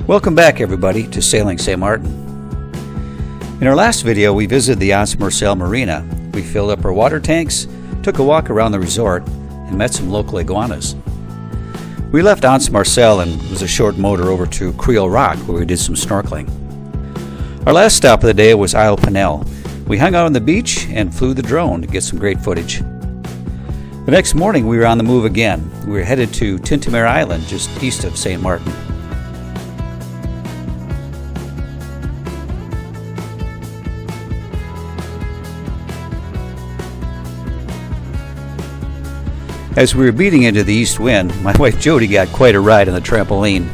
Welcome back everybody to Sailing St. Maarten. In our last video we visited the Ons Marina. We filled up our water tanks, took a walk around the resort, and met some local iguanas. We left Ons Marcel and it was a short motor over to Creole Rock where we did some snorkeling. Our last stop of the day was Isle Pinel. We hung out on the beach and flew the drone to get some great footage. The next morning we were on the move again. We were headed to Tintamarre Island just east of St. Maarten. As we were beating into the east wind, my wife Jody got quite a ride on the trampoline.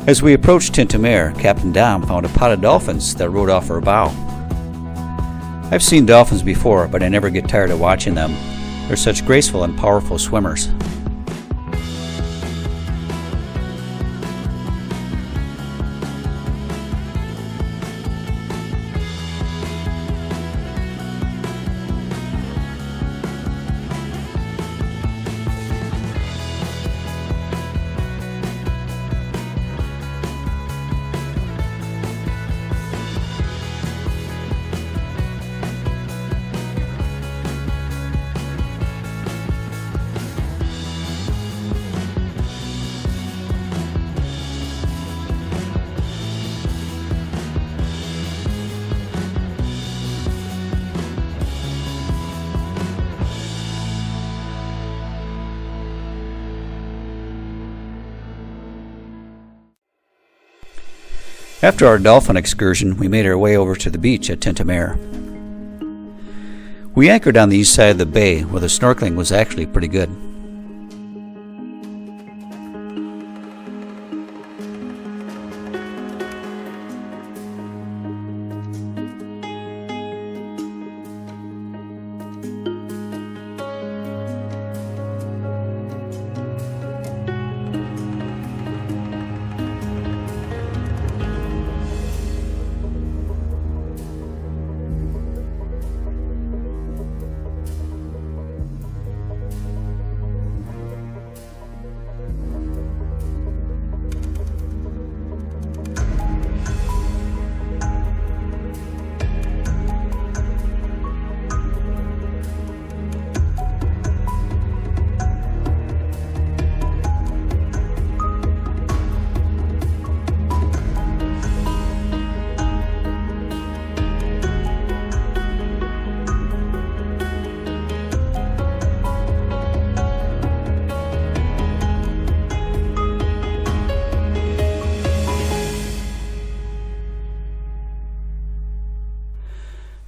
As we approached Tintamarre, Captain Dom found a pod of dolphins that rode off our bow. I've seen dolphins before, but I never get tired of watching them. They're such graceful and powerful swimmers. After our dolphin excursion, we made our way over to the beach at Tintamarre. We anchored on the east side of the bay where the snorkeling was actually pretty good.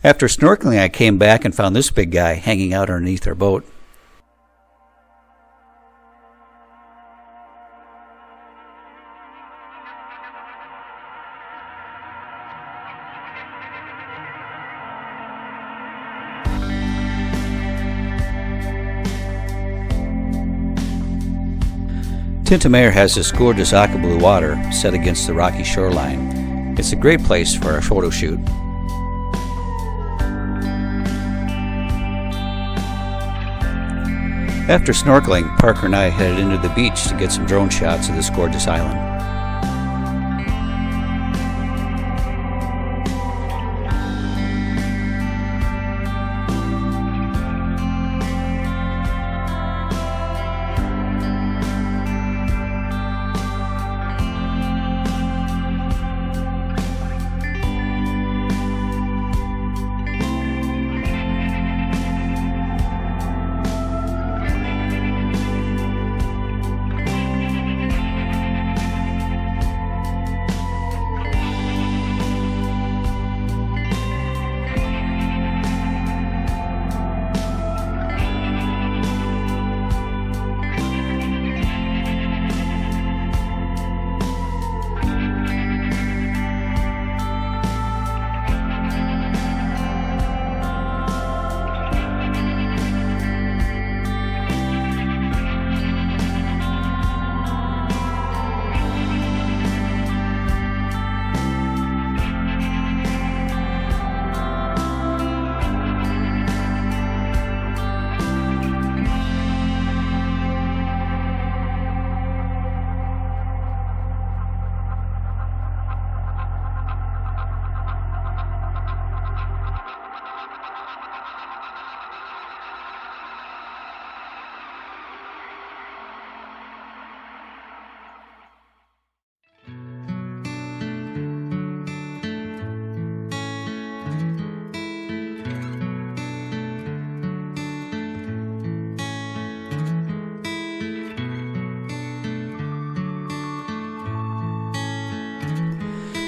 After snorkeling, I came back and found this big guy hanging out underneath our boat. Tintamarre has this gorgeous aqua blue water set against the rocky shoreline. It's a great place for a photo shoot. After snorkeling, Parker and I headed into the beach to get some drone shots of this gorgeous island.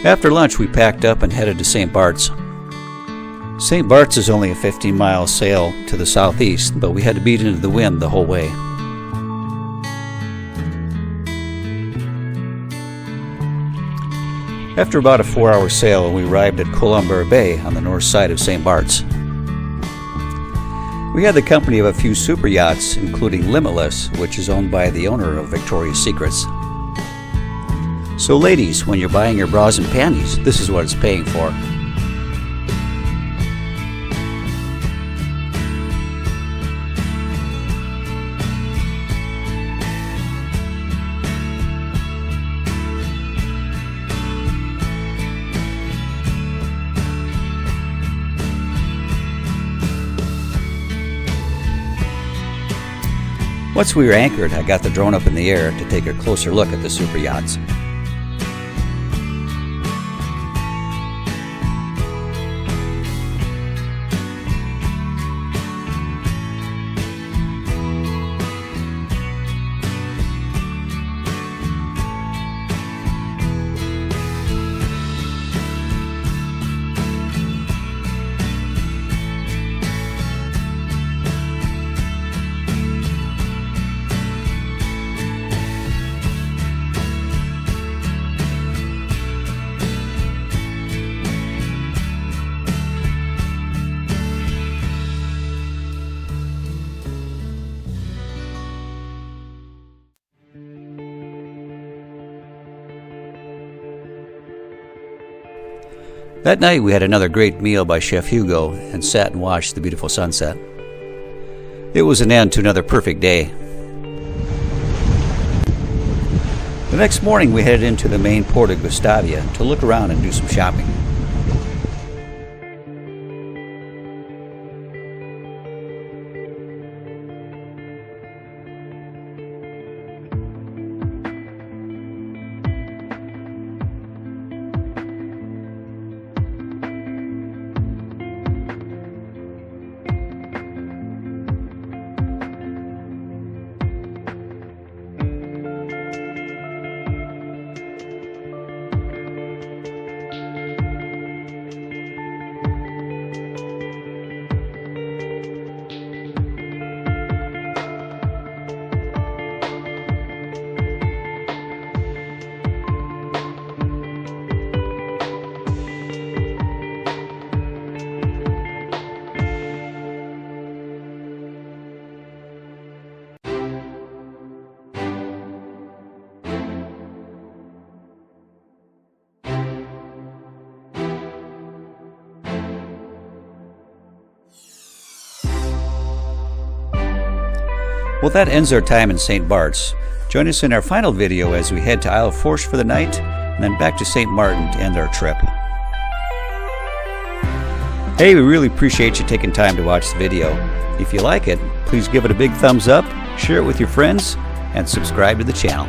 After lunch, we packed up and headed to St Barths. St Barths is only a 15-mile sail to the southeast, but we had to beat into the wind the whole way. After about a 4-hour sail, we arrived at Colombo Bay on the north side of St Barths. We had the company of a few super yachts, including Limitless, which is owned by the owner of Victoria's Secrets. So ladies, when you're buying your bras and panties, this is what it's paying for. Once we were anchored, I got the drone up in the air to take a closer look at the super yachts. That night we had another great meal by Chef Hugo and sat and watched the beautiful sunset. It was an end to another perfect day. The next morning we headed into the main port of Gustavia to look around and do some shopping. Well, that ends our time in St Barths. Join us in our final video as we head to Isle Fourchue for the night and then back to St Maarten to end our trip. Hey, we really appreciate you taking time to watch the video. If you like it, please give it a big thumbs up, share it with your friends, and subscribe to the channel.